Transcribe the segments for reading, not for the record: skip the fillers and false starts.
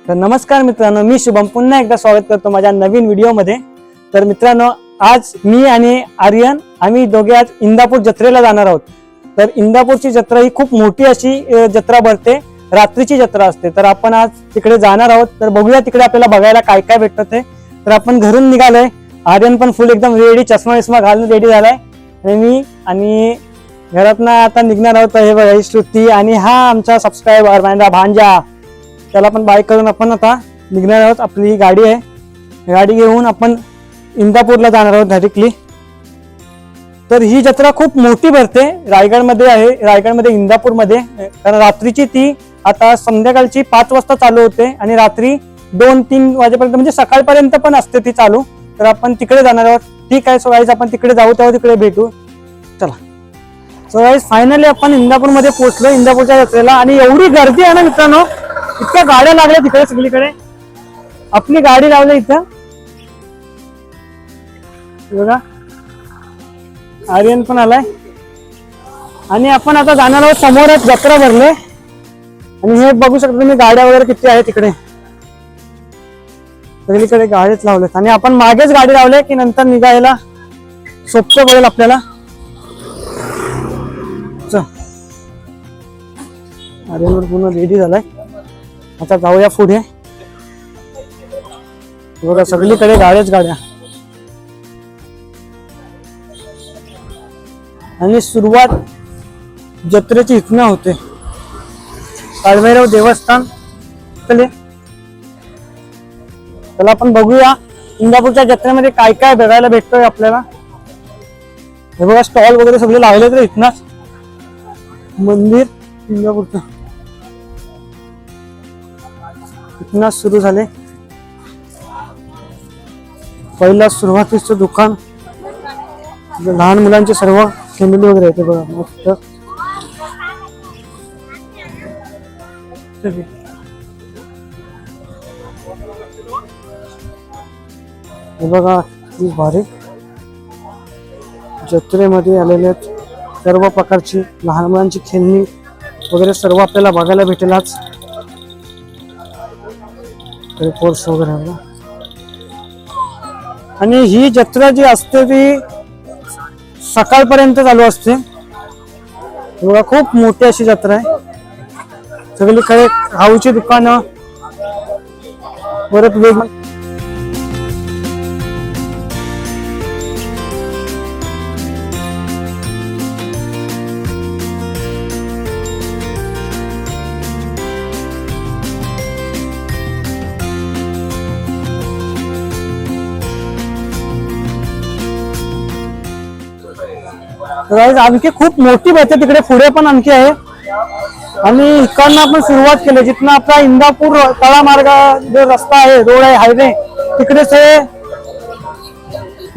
तर नमस्कार मित्रांनो, मी शुभम पुन्हा एकदा स्वागत करतो माझ्या नवीन व्हिडिओमध्ये। तर मित्रांनो, आज मी आणि आर्यन आम्ही दोघे आज इंदापूर जत्रेला जाणार आहोत। तर इंदापूरची जत्रा ही खूप मोठी अशी जत्रा भरते, रात्रीची जत्रा असते। तर आपण आज तिकडे जाणार आहोत। तर बघूया तिकडे आपल्याला बघायला काय काय भेटतं ते। तर आपण घरून निघालोय, आर्यन पण फुल एकदम रेडी, चष्मा विस्मा घालून रेडी झालाय आणि मी आणि घरातनं आता निघणार आहोत। हे बघा, ही श्रुती आणि हा आमचा सबस्क्रायबर माझा भांजा, त्याला पण बाय करून आपण आता निघणार आहोत। आपली गाडी आहे, गाडी घेऊन आपण इंदापूरला जाणार आहोत डायरेक्टली। तर ही जत्रा खूप मोठी भरते, रायगडमध्ये आहे, रायगडमध्ये इंदापूरमध्ये। कारण रात्रीची ती आता संध्याकाळची 5 वाजता चालू होते आणि रात्री 2-3 वाजेपर्यंत म्हणजे सकाळपर्यंत पण असते ती चालू। तर आपण तिकडे जाणार आहोत। ठीक आहे, सो गाईज आपण तिकडे जाऊ, तेव्हा तिकडे भेटू। चला, सो गाईज फायनली आपण इंदापूरमध्ये पोहोचलो, इंदापूरच्या जत्रेला। आणि एवढी गर्दी आहे ना मित्रांनो, इतक्या गाड्या लागल्या तिकडे सगळीकडे। आपली गाडी लावली इथं बघा, आर्यन पण आलाय आणि आपण आता जाणार आहोत। समोरच जत्रा भरले आणि हे बघू शकता तुम्ही, गाड्या वगैरे किती आहे तिकडे, सगळीकडे गाडीच लावलेत। आणि आपण मागेच गाडी लावले की नंतर निघायला सोपं पडेल आपल्याला। आर्यन पूर्ण रेडी झालाय, आता जाऊया पुढे। बघा सगळीकडे गाड्याच गाड्या। आणि सुरुवात जत्रेची इथनं होते, काळभैरव देवस्थान। चला आपण बघूया इंदापूरच्या जत्रेमध्ये काय काय बघायला भेटतोय आपल्याला। हे बघा, स्टॉल वगैरे सगळे लावले तर इथनच मंदिर इंदापूरचं इथनच सुरू झाले। पहिला सुरुवातीचं दुकान, लहान मुलांचे सर्व फॅमिली वगैरे येते बघा, मस्त। हे बघा किती भारी, जत्रेमध्ये आलेले सर्व प्रकारची लहान मुलांची खेळणी वगैरे सर्व आपल्याला बघायला भेटेल आज। कोर्स वगैरे आहे। आणि ही जत्रा जी असते ती सकाळपर्यंत चालू असते बघा, खूप मोठी अशी जत्रा आहे। सगळीकडे खाऊची दुकानं, परत वेग आणखी खूप मोठी भरते तिकडे, पुढे पण आणखी आहे। आणि इकडनं आपण सुरुवात केली, जिथनं आपला इंदापूर तळामार्ग जो रस्ता आहे, रोड आहे, हायवे, तिकडेच हे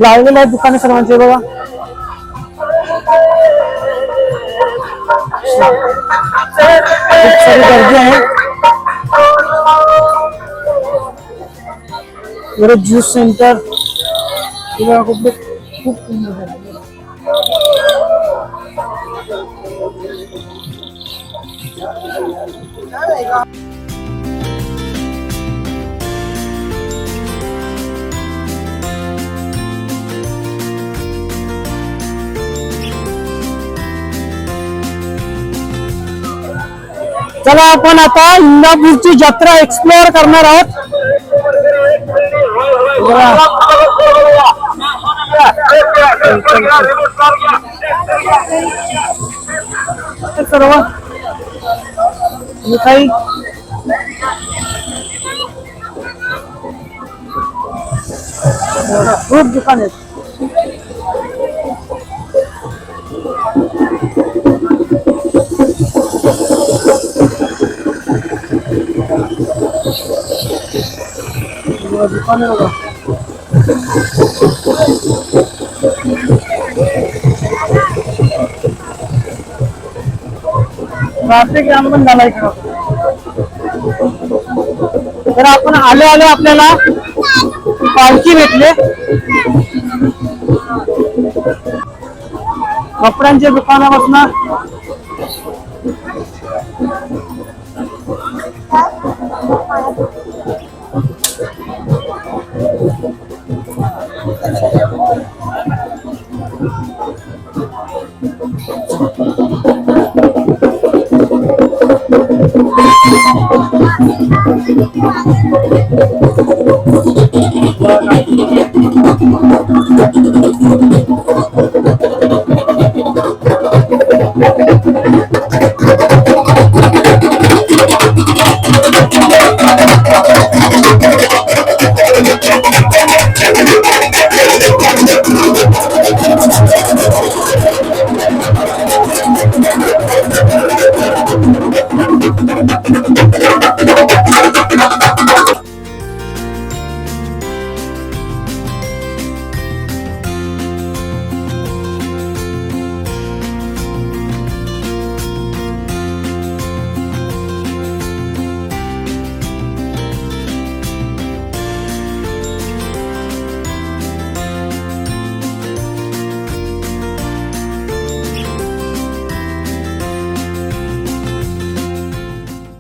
लावलेले आहेत दुकाने सर्वांचे बघा। खूप सारी गर्दी आहे, ज्यूस सेंटर खूप चला आपण आता इंदापूरची जत्रा एक्सप्लोअर करणार आहोत। सर्व मिठाई खूप दुकान आहेत। दुकान आहे बघा, ट्रॅफिक जाम पण झाला इकडं। तर आपण आलो आपल्याला पालखी भेटले, कपड्यांच्या दुकानापासून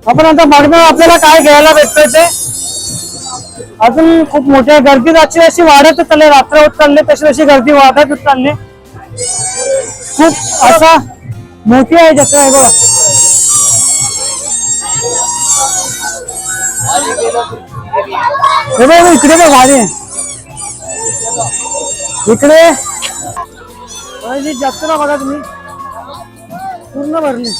आपण आता बघणार आपल्याला काय घ्यायला भेटतंय ते. अजून खूप मोठ्या गर्दी आजची अशी वाढतच चालली, रात्र होत चालली तशी तशी गर्दी वाढतच चालली. खूप असा मोठी आहे जत्रा आहे बघा. हे बघ इकडे बघ भारी आहे. इकडे जत्रा बघा तुम्ही पूर्ण भरली.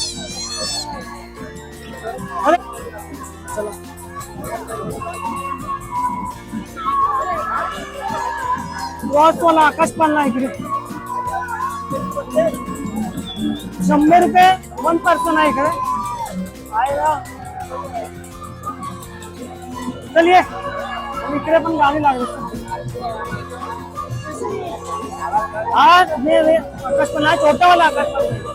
वाला आकाश पाळणा इकडे 100 रुपये 1 पर्सन आहे इकडे. चलिए इकडे पण गाडी लागली. हा आकाश पाळणा छोटा वाला आकाश पाळणा.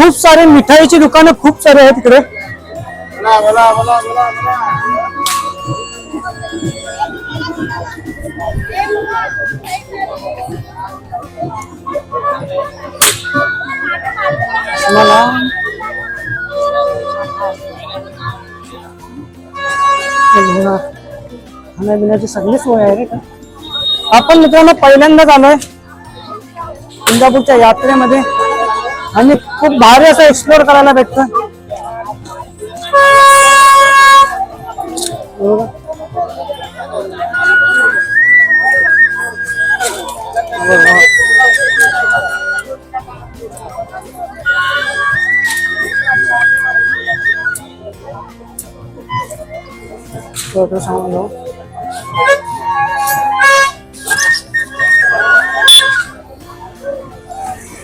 खूप सारे मिठाईची दुकानं खूप सारे आहेत तिकडे. मला खाण्यापिण्याची सगळी सोय आहे रे का. आपण मित्रांनो पहिल्यांदाच आलोय इंदापूरच्या यात्रेमध्ये आणि खूप भारी असं एक्सप्लोर करायला भेटतं.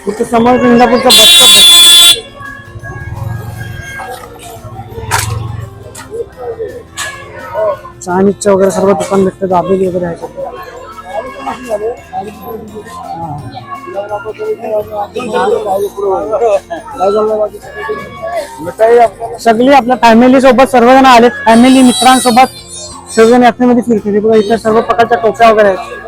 इथे समोर इंदापूरचा बस स्टॉप आहे. चायनीजचं वगैरे सर्व दुकान भेटतं. दाबेली वगैरे आहे. सगळी आपल्या फॅमिली सोबत सर्वजण आले. फॅमिली मित्रांसोबत सर्वजण यात्रेमध्ये फिरते. बघा इथे सर्व प्रकारच्या टोप्या वगैरे आहेत.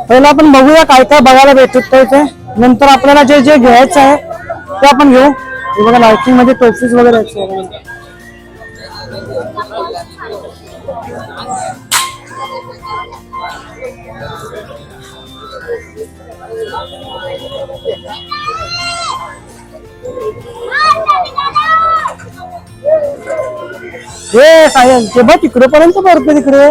पहिला आपण बघूया काय काय बघायला भेटत इथे. नंतर आपल्याला जे जे घ्यायचं आहे ते आपण घेऊ. हे बघा लाइटिंग मध्ये टॉफीज वगैरे आहेत. हे सायन ते बघ तिकडे पर्यंत भरते तिकडे.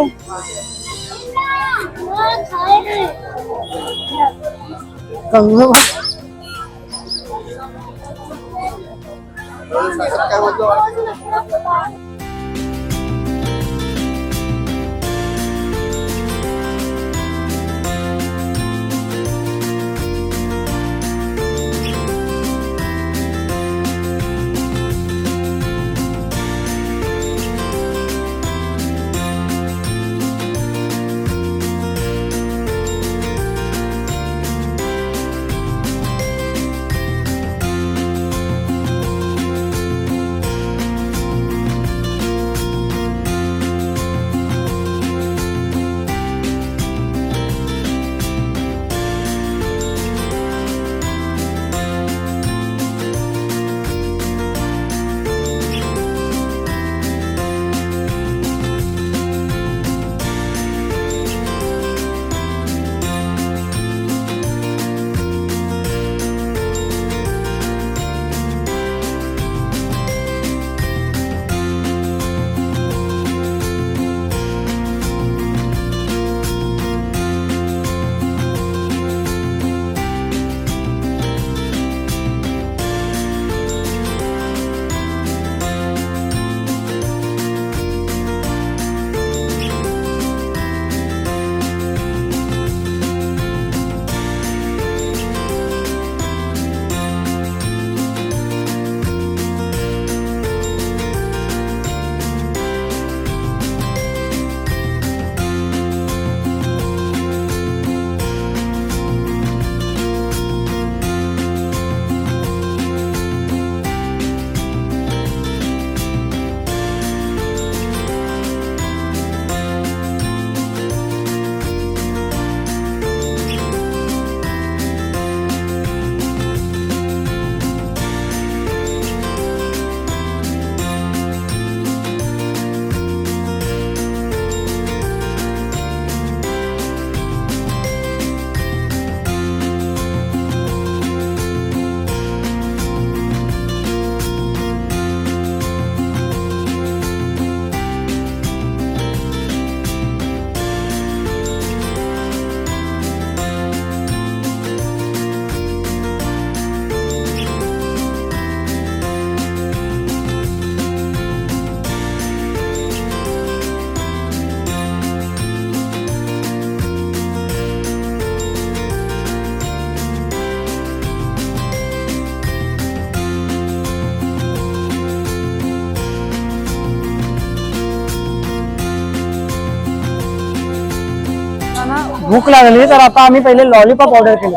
भूक लागली तर आता आम्ही पहिले लॉलीपॉप ऑर्डर केले,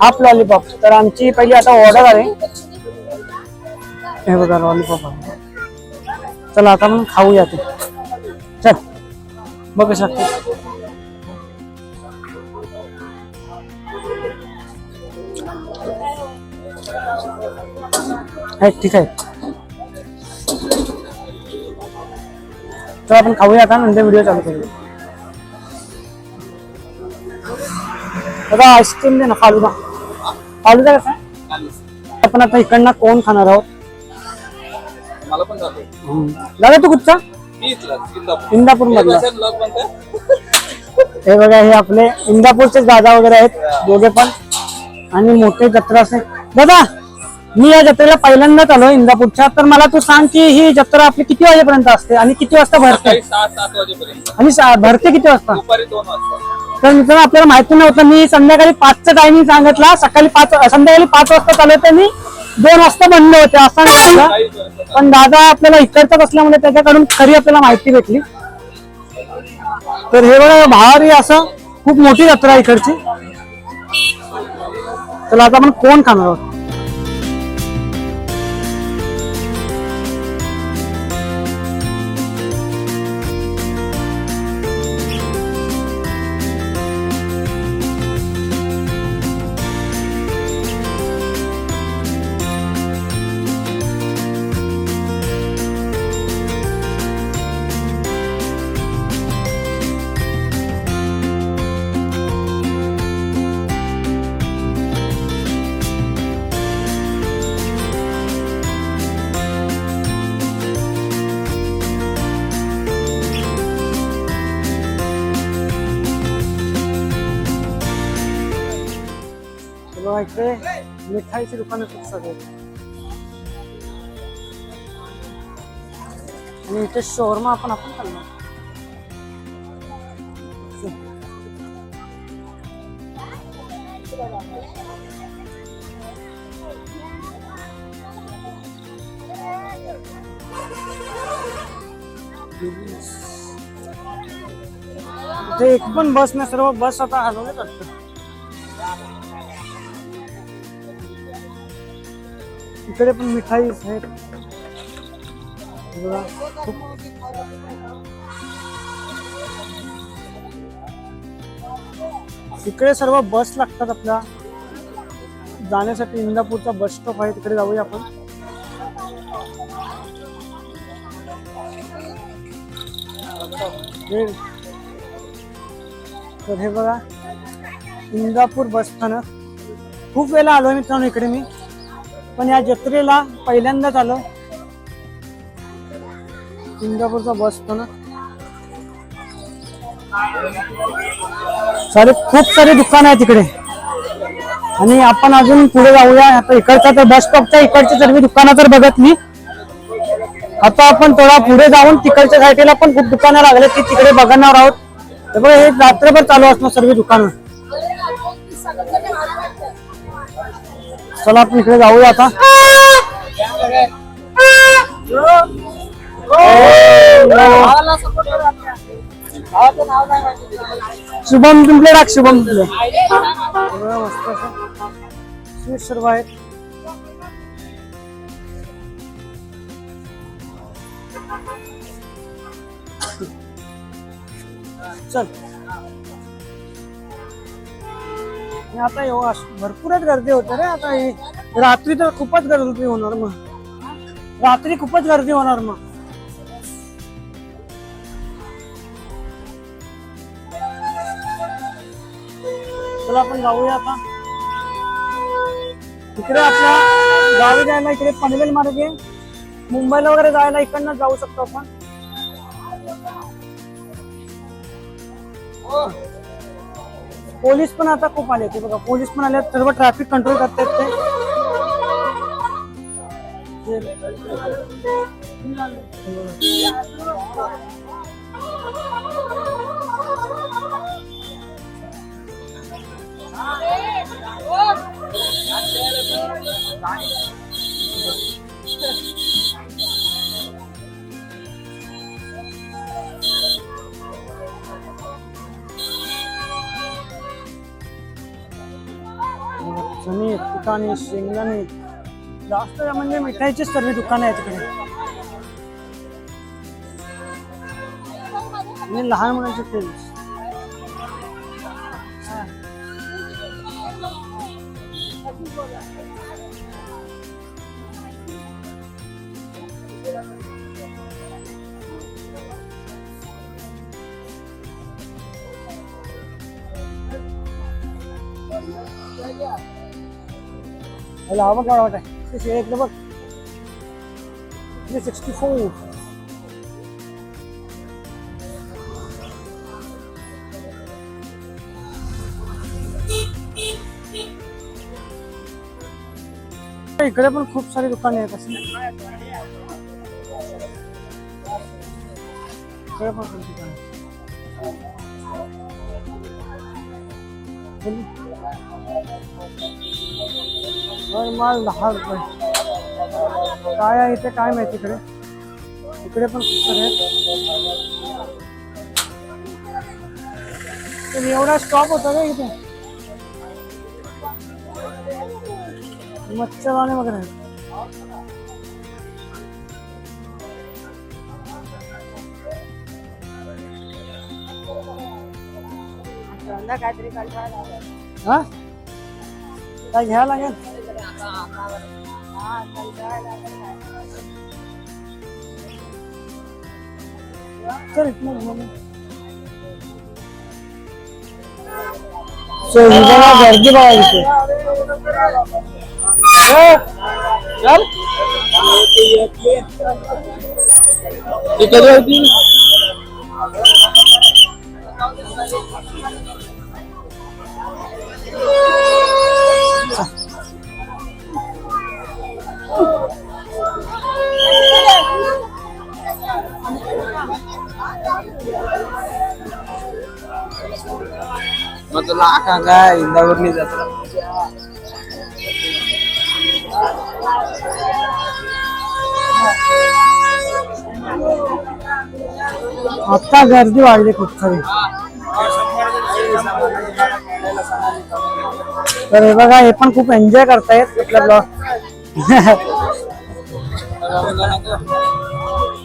हाफ लॉलीपॉप. तर आमची पहिली आता ऑर्डर आहे. हे बघा लॉलीपॉप आहे. चला आता मग खाऊया ते. चल बघू शकतो. ठीक आहे. तर आपण खाऊया आता, नंतर व्हिडिओ चालू करूया. बघा आईस्क्रीम दे ना, फालुदा. फालुदा कसा आपण आता इकडनं कोण खाणार आहोत? दादा तू कुठचा? इंदापूर मधला. हे बघा हे आपले इंदापूरचे दादा वगैरे आहेत दोघे पण, आणि मोठे जत्रा असे. दादा मी या जत्रेला पहिल्यांदाच आलो इंदापूरच्या. तर मला तू सांग की ही जत्रा आपली किती वाजेपर्यंत असते आणि किती वाजता भरते? 7 वाजेपर्यंत. आणि भरते किती वाजता? दुपारी 2 वाजता. तर मित्रांनो आपल्याला माहिती नव्हतं. मी संध्याकाळी 5चं टायमिंग सांगितला. संध्याकाळी 5 वाजता चालू होते आणि 2 वाजता बंद होते असं सांगितलं. पण दादा आपल्याला इकडचाच असल्यामुळे त्याच्याकडून खरी आपल्याला माहिती भेटली. तर हे बघा भारी असं खूप मोठी जत्रा इकडची. चला आता आपण कोण खाणार आहोत? इकडे मिठाईची दुकानं खूप सगळे, आणि इथे शोरमा आपण खाल्ला. इथे एक पण बस नाही, सर्व बस आता हलवले वाटतं. इकडे पण मिठाई आहेत. इकडे सर्व बस लागतात आपल्या जाण्यासाठी. इंदापूरचा बस स्टॉप आहे, तिकडे जाऊया आपण. तर हे बघा इंदापूर बस स्थानक. खूप वेळा आलोय मित्रांनो इकडे मी, पण या जत्रेला पहिल्यांदाच आलो. इंदापूरचा बस स्थानक खूप सारे दुकान आहेत तिकडे, आणि आपण अजून पुढे जाऊया. आता इकडच्या तर बस स्टॉपच्या इकडची सर्व दुकानं तर बघितली. आता आपण थोडा पुढे जाऊन तिकडच्या साईडला पण खूप दुकानं लागले ती तिकडे बघणार आहोत. तर हे रात्रभर चालू असणार सर्व दुकानं. चला आपण इकडे जाऊया आता. शुभम पिंपले टाक, शुभम पिंपले. मस्त स्वीट सर्व आहेत. चल आता भरपूरच गर्दी होते रे. आता रात्री तर खूपच गर्दी होणार. मग रात्री खूपच गर्दी होणार. मग चला आपण जाऊया आता. इकडे आपल्या गावी जायला इकडे पनवेल मार्गे मुंबईला वगैरे जायला इकडनं जाऊ शकतो आपण. पोलीस पण आता खूप आले ते बघा. पोलीस पण आले, सर्व ट्रॅफिक कंट्रोल करतात ते. चणे फुटाणे शेंगदाणे जास्त म्हणजे मिठाईचीच सर्व दुकानं आहेत तिकडे आणि लहान मुलांचे खेळ हवा काय वाटत आहे शेळीतलं बघ 364 इकडे पण खूप सारी दुकाने आहेत असे इकडे पण खूप दुकाने माल 10 रुपये काय आहे इथे काय माहिती इकडे इकडे पण खूप सारे आहेत तर एवढा स्टॉप होता का इथे मच्छरदाणे वगैरे आहेत हा काय घ्यायला लागेल चल इथनं गर्दी बघा इथे चल मग तुला काय इंदावरली जत्रा आता गर्दी वाढली खूप सारी तर हे बघा हे पण खूप एन्जॉय करतायत आपला ब्लॉग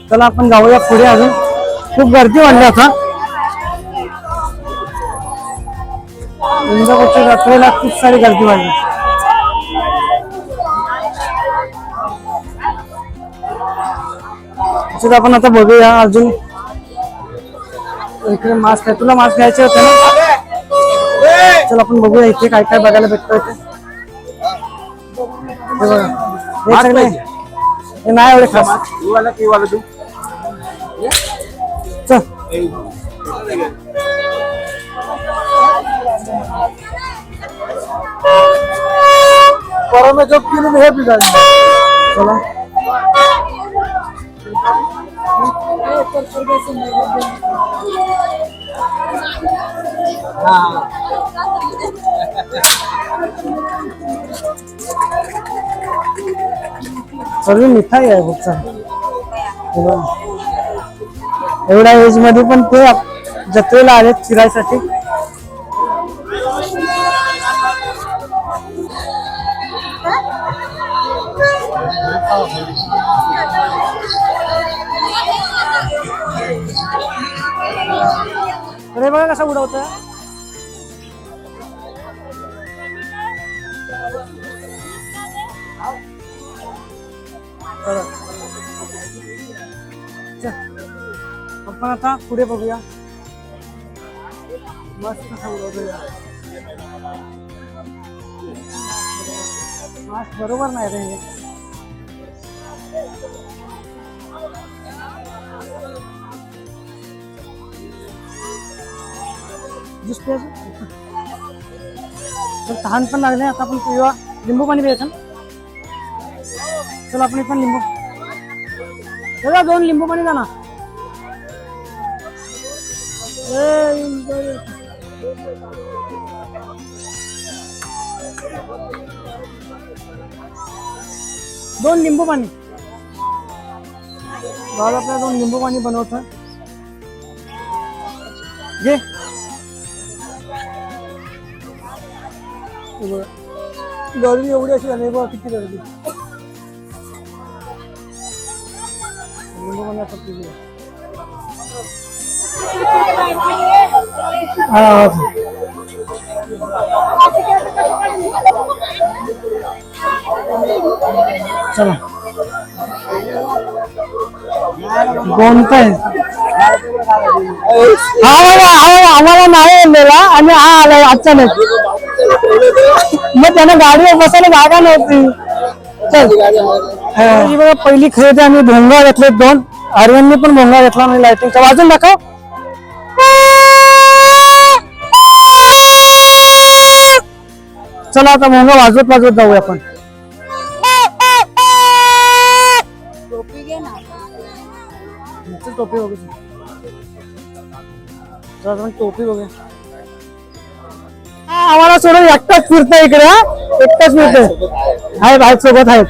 चला आपण जाऊया पुढे अजून खूप गर्दी वाढली आता इंदापूरच्या जत्रेला खूप सारी गर्दी वाढली आपण आता बघूया अजून इकडे मास्क आहे तुला मास्क घ्यायचे होते ना चल आपण बघूया इथे काय काय बघायला भेटतं इथे हे सगळे हे नाही एवढे खास चल में जब किलो हे बिगाड़ी चला सर्व मिठाई आहे खूप सारी एवढ्या एज मध्ये पण ते जत्रेला आलेत फिरायसाठी अरे बघा कसा उडवतोय आपण आता पुढे बघूया मस्त कसा उडवतोय मास्क बरोबर नाही रे हे तहान पण लागले आता आपण पिऊया लिंबू पाणी प्यायचं चल आपण पण लिंबू चला 2 लिंबू पाणी जाना दोन लिंबू पाणी आपल्याला 2 लिंबू पाणी बनवतो घे गर्दी एवढी अशी झाली बघ, किती गर्दी. हा. चला कोणता आहे हा आम्हाला नाही आणलेला आणि हा आलाय अचानक. मग त्यानं गाडीवर बसायला जागा नव्हती. ही बघा पहिली खरेदी आम्ही भोंगा घेतले 2. आर्यनने पण भोंगा घेतला आणि लाइटिंगचा वाजून दाखव. चला आता भोंगा वाजवत वाजवत जाऊया आपण. टोपी बघू. टोपी बघूया. आम्हाला सोडून एकटाच फिरतोय इकडे. एकटाच फिरतोय. आहेत सोबत आहेत.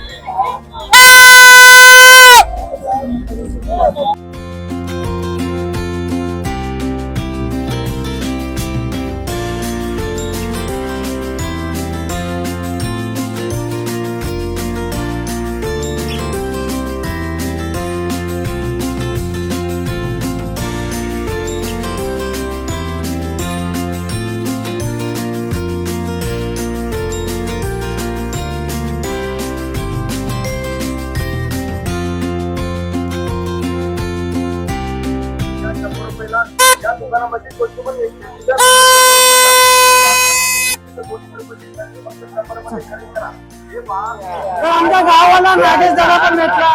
आमच्या गावाला नागेश दादा पण भेटला.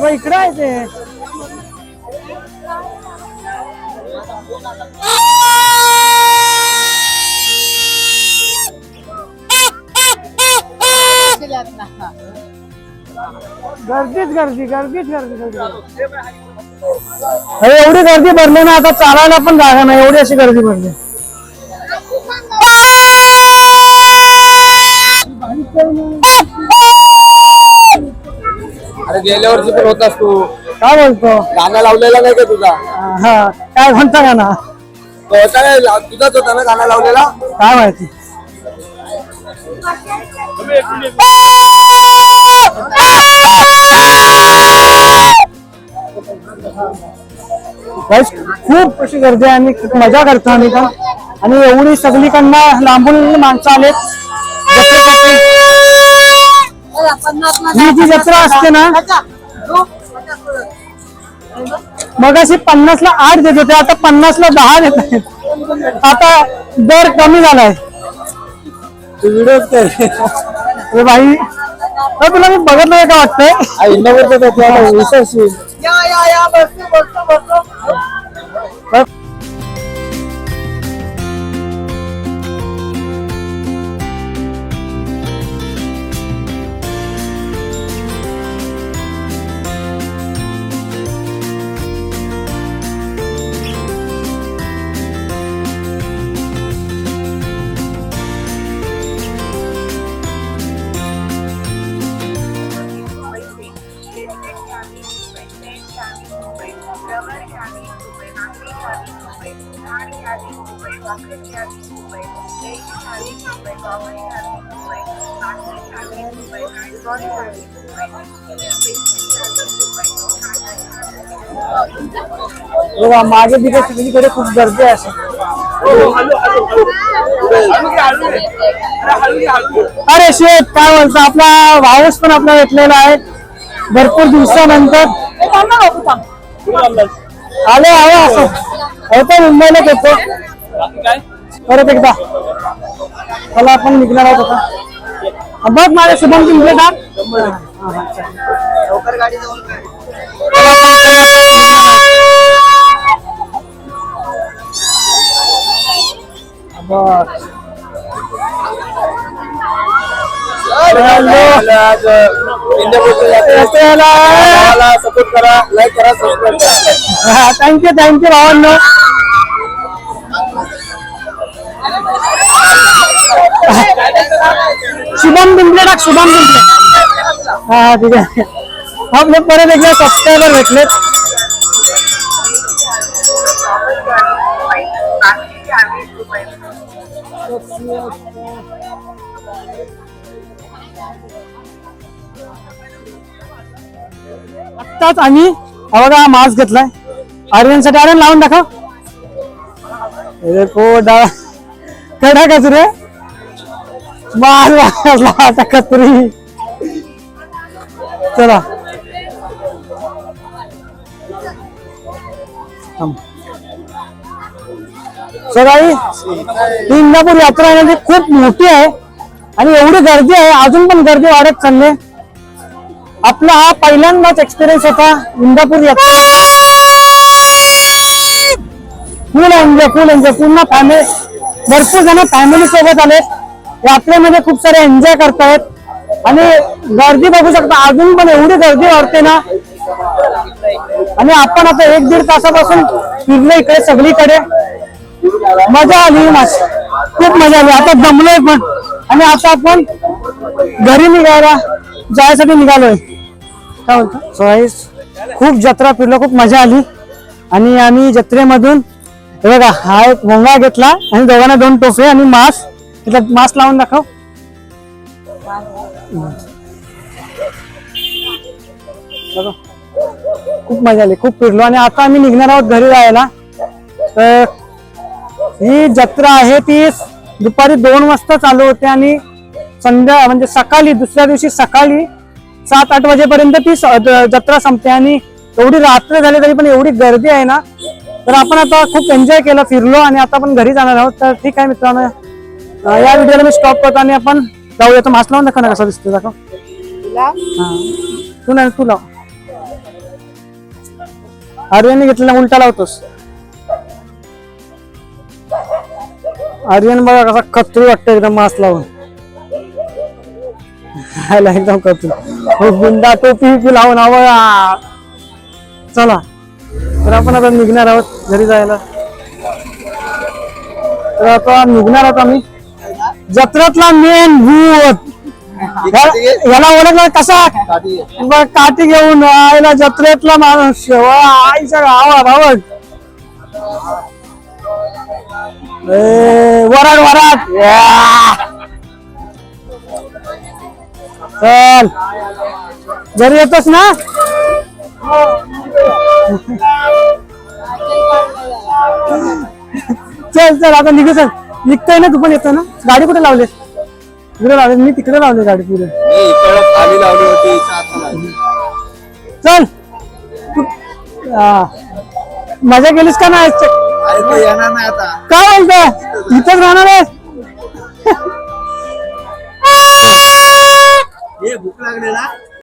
इकडे आहे ते. गर्दीच गर्दी गर्दीच गर्दी. एवढी गर्दी भरली ना आता चालायला पण जागा नाही. एवढी अशी गर्दी भरली. अरे गेल्या वर्षी पण होतास तू. काय बोलतो? गाणं लावलेला नाही का तुझा? हा काय म्हणता का ना? तुझाच होता ना गाणं लावलेला? काय माहिती. खूप अशी गर्दी आहे आणि खूप मजा करतो आम्ही पण. आणि एवढी सगळीकडनं लांबून माणसं आलेत जत्रेसाठी. ही जी जत्रा असते ना मगाशी 50ला 8 देत होते, आता 50ला 10 देत आहेत. आता दर कमी झालाय. व्हिडिओ कर बाई. तुला मी बघत नाही का वाटतंय? इंदापूर विशेष मागे तिकडे सगळीकडे खूप गर्दी आहे. अरे शेठ काय बोलतो? आपला भाऊस पण आपला भेटलेला आहे भरपूर दिवसानंतर. आले आहे असं होतं. मुंबईला येतो परत एकदा. मला आपण निघणार आहोत आता. बघ माझ्या शुभम पिंपळे टाक. लवकर गाडी जाऊन काय सपोर्ट करा, लाईक करा, सबस्क्राईब करा. थँक्यू भावांनो. शुभम पिंपळे टाक, शुभम पिंपळे. हा ठीक आहे. आपले परत एकदा सबस्क्रायबर भेटलेत. आत्ताच आम्ही हा बघा मास्क घेतलाय आर्यनसाठी. आर्यन लावून दाखव. काय टाकायचं रे? आता कत्री. चला सगळी ही इंदापूर यात्रा म्हणजे खूप मोठी आहे आणि एवढी गर्दी आहे, अजून पण गर्दी वाढत चालली. आपला हा पहिल्यांदाच एक्सपिरियन्स होता इंदापूर यात्रा. फुल एन्जॉय पूर्ण फॅमिली, भरपूर जण फॅमिली सोबत आले. यात्रेमध्ये खूप सारे एन्जॉय करतायत आणि गर्दी बघू शकता, अजून पण एवढी गर्दी वाढते ना. आणि आपण आता 1-1.5 तासापासून फिरलो इकडे सगळीकडे. मजा आली, खूप मजा आली. आता दमलोय पण आणि आता आपण घरी जायसाठी निघालोय. काय बोलतो? खूप जत्रा फिरलो, खूप मजा आली. आणि आम्ही जत्रेमधून हे बघा हा एक मोंगा घेतला आणि दोघांना 2 टोपे आणि मास्क. मास्क लावून दाखव. खूप मजा आली, खूप फिरलो. आणि आता आम्ही निघणार आहोत घरी जायला. तर ही जत्रा आहे ती दुपारी 2 वाजता चालू होते आणि म्हणजे सकाळी दुसऱ्या दिवशी सकाळी 7-8 वाजेपर्यंत ती जत्रा संपते. आणि एवढी रात्र झाली तरी पण एवढी गर्दी आहे ना. तर आपण आता खूप एन्जॉय केलं, फिरलो आणि आता आपण घरी जाणार आहोत. तर ठीक आहे मित्रांनो, या व्हिडिओला मी स्टॉप करतो आणि आपण जाऊया. तर मास्क लावून दाखव ना कसा दिसतो दाखव. तू नाही, तू लाव. आर्यनने घेतलेला उलटा लावतोस. आर्यन बघा कसा खत्री वाटतं एकदम मास्क लावून. एकदम खत्री, गुंडा टोपी लावून हवा. चला तर आपण आता निघणार आहोत घरी जायला. तर आता निघणार आहोत आम्ही. जत्रेतला मेन भूत याला ओळखला कसा? काठी घेऊन आयला जत्रेतला माणूस आईच्या गावात आवड. वराड वराड. चल घरी येतोस ना? चल चल आता निघू. चल निघतोय ना तू पण? येतो ना? गाडी कुठे लावली? तिकडे लावली. मी तिकडे लावली गाडी पुढे. चल मजा केलीस का नाही? येणार नाही आता. काय बोलतोय? इथंच राहणार